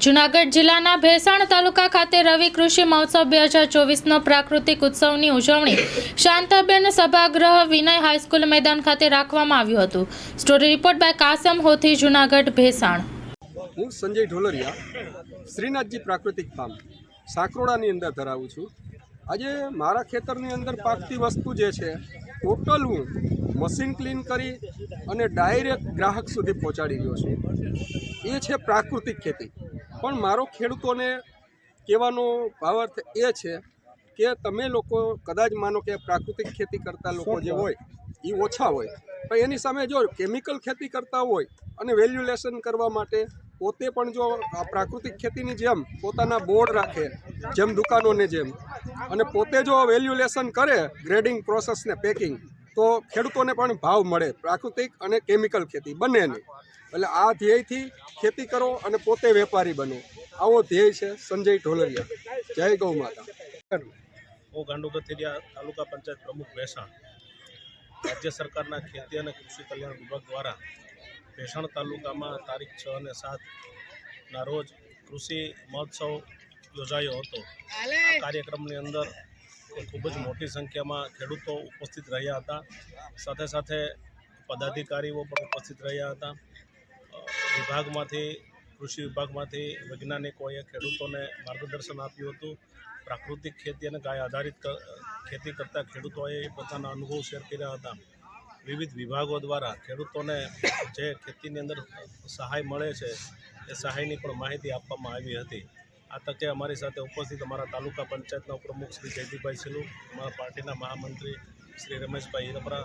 જૂનાગઢ જિલ્લાના ભેસાણ તાલુકા ખાતે રવિ કૃષિ મહોત્સવ 2024નો પ્રાકૃતિક ઉત્સવની ઉજવણી શાંતાબેન સભાગૃહ વિનય હાઈસ્કૂલ મેદાન ખાતે રાખવામાં આવ્યું હતું. Story report by Kasam Hothi, Junagadh Bhesan. હું સંજય ઢોલરિયા શ્રીનાથજી પ્રાકૃતિક ફાર્મ સાંકરોડાની અંદર ધરાવું છું. આજે મારા ખેતરની અંદર પાકતી વસ્તુ જે છે ટોટલ હું મશીન ક્લીન કરી અને ડાયરેક્ટ ગ્રાહક સુધી પહોંચાડી રહ્યો છું. એ છે પ્રાકૃતિક ખેતી. પણ મારો ખેડૂતોને કહેવાનો ભાવાર્થ એ છે કે તમે લોકો કદાચ માનો કે પ્રાકૃતિક ખેતી કરતા લોકો જે હોય એ ઓછા હોય, પણ એની સામે જો કેમિકલ ખેતી કરતા હોય અને વેલ્યુલેશન કરવા માટે પોતે પણ જો આ પ્રાકૃતિક ખેતીની જેમ પોતાના બોર્ડ રાખે, જેમ દુકાનોને જેમ, અને પોતે જો વેલ્યુલેશન કરે, ગ્રેડિંગ પ્રોસેસ ને પેકિંગ, તો ખેડૂતોને પણ ભાવ મળે, પ્રાકૃતિક અને કેમિકલ ખેતી બંનેની. એટલે આ ધ્યેયથી ખેતી કરો અને પોતે વેપારી બનો, આવો ધ્યેય છે સંજય ઢોલરિયા. જય ગૌ માતા. હું ગાંડુ ગથેરિયા, તાલુકા પંચાયત પ્રમુખ ભેસાણ. રાજ્ય સરકારના ખેતી અને કૃષિ કલ્યાણ વિભાગ દ્વારા ભેસાણ તાલુકામાં તારીખ 6 અને 7ના રોજ કૃષિ મહોત્સવ યોજાયો હતો. આ કાર્યક્રમની અંદર ખૂબ જ મોટી સંખ્યામાં ખેડૂતો ઉપસ્થિત રહ્યા હતા. સાથે સાથે પદાધિકારીઓ પણ ઉપસ્થિત રહ્યા હતા. વિભાગમાંથી, કૃષિ વિભાગમાંથી વૈજ્ઞાનિકોએ ખેડૂતોને માર્ગદર્શન આપ્યું હતું. પ્રાકૃતિક ખેતી અને ગાય આધારિત ખેતી કરતા ખેડૂતોએ પોતાના અનુભવ શેર કર્યા હતા. વિવિધ વિભાગો દ્વારા ખેડૂતોને જે ખેતીની અંદર સહાય મળે છે એ સહાયની પણ માહિતી આપવામાં આવી હતી. આ તકે અમારી સાથે ઉપસ્થિત અમારા તાલુકા પંચાયતના ઉપપ્રમુખ શ્રી જયદીપભાઈ સિલુ, અમારા પાર્ટીના મહામંત્રી શ્રી રમેશભાઈ હિરપરા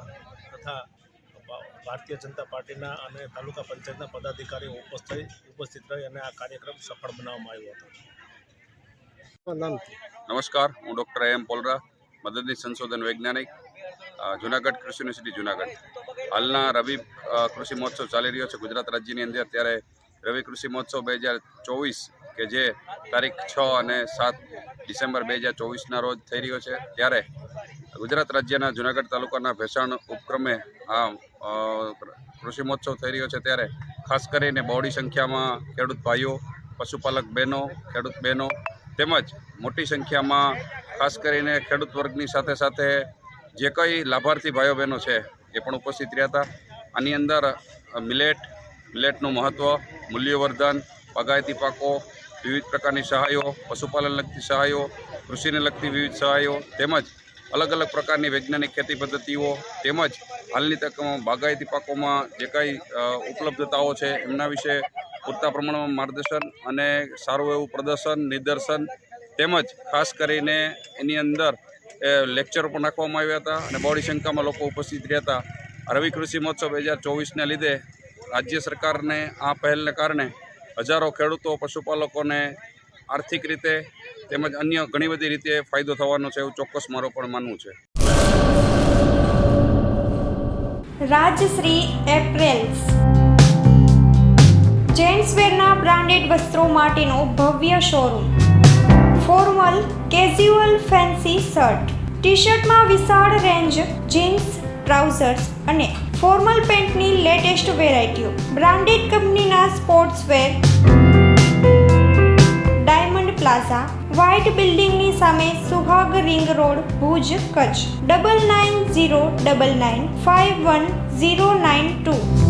તથા ભારતીય જનતા પાર્ટીના અને તાલુકા પંચાયતના પદાધિકારીઓ ઉપસ્થિત રહી અને આ કાર્યક્રમ સફળ બનાવવામાં આવ્યો હતો. નમસ્કાર, હું ડૉક્ટર એમ પોલરા, મદદનીશ સંશોધન વૈજ્ઞાનિક, જૂનાગઢ કૃષિ યુનિવર્સિટી જૂનાગઢ. હાલના રવિ કૃષિ મહોત્સવ ચાલી રહ્યો છે ગુજરાત રાજ્યની અંદર. ત્યારે રવિ કૃષિ મહોત્સવ 2024 કે જે તારીખ 6 અને 7 ડિસેમ્બર 2024ના રોજ થઈ રહ્યો છે, ત્યારે ગુજરાત રાજ્યના જૂનાગઢ તાલુકાના ભેસાણ ઉપક્રમે આ કૃષિ મહોત્સવ થઈ રહ્યો છે. ત્યારે ખાસ કરીને બહોળી સંખ્યામાં ખેડૂત ભાઈઓ, પશુપાલક બહેનો, ખેડૂત બહેનો તેમજ મોટી સંખ્યામાં ખાસ કરીને ખેડૂત વર્ગની સાથે સાથે જે કંઈ લાભાર્થી ભાઈઓ બહેનો છે એ પણ ઉપસ્થિત રહ્યા હતા. આની અંદર મિલેટનું મહત્ત્વ, મૂલ્યવર્ધન, બાગાયતી પાકો, વિવિધ પ્રકારની સહાયો, પશુપાલન લગતી સહાયો, કૃષિને લગતી વિવિધ સહાયો, તેમજ અલગ અલગ પ્રકારની વૈજ્ઞાનિક ખેતી પદ્ધતિઓ, તેમજ હાલની તકમાં બાગાયતી પાકોમાં જે કંઈ ઉપલબ્ધતાઓ છે એમના વિશે પૂરતા પ્રમાણમાં માર્ગદર્શન અને સારું એવું પ્રદર્શન, નિદર્શન, તેમજ ખાસ કરીને એની અંદર લેક્ચરો પણ રાખવામાં આવ્યા હતા અને બહોળી સંખ્યામાં લોકો ઉપસ્થિત રહ્યા હતા. રવિ કૃષિ મહોત્સવ 2024ને લીધે રાજ્ય સરકારને આ પહેલને કારણે હજારો ખેડૂતો, પશુપાલકોને આર્થિક રીતે તેમજ અન્ય ઘણી બધી રીતે ફાયદો થવાનો છે એવું ચોક્કસ મારું પણ માનવું છે. રાજશ્રી એપ્રેલ્સ જેન્ટ્સવેરના બ્રાન્ડેડ વસ્ત્રો માટેનો ભવ્ય showroom. Formal, casual, fancy shirt, T શર્ટમાં વિશાળ રેન્જ, જીન્સ, ટ્રાઉઝર્સ અને ફોર્મલ પેન્ટની લેટેસ્ટ વેરાયટીઓ. બ્રાન્ડેડ કંપનીના સ્પોર્ટ્સવેર. ડાયમંડ પ્લાઝા, વ્હાઇટ બિલ્ડિંગની સામે, સુહાગ રિંગ રોડ, ભુજ, કચ્છ. 9909951092.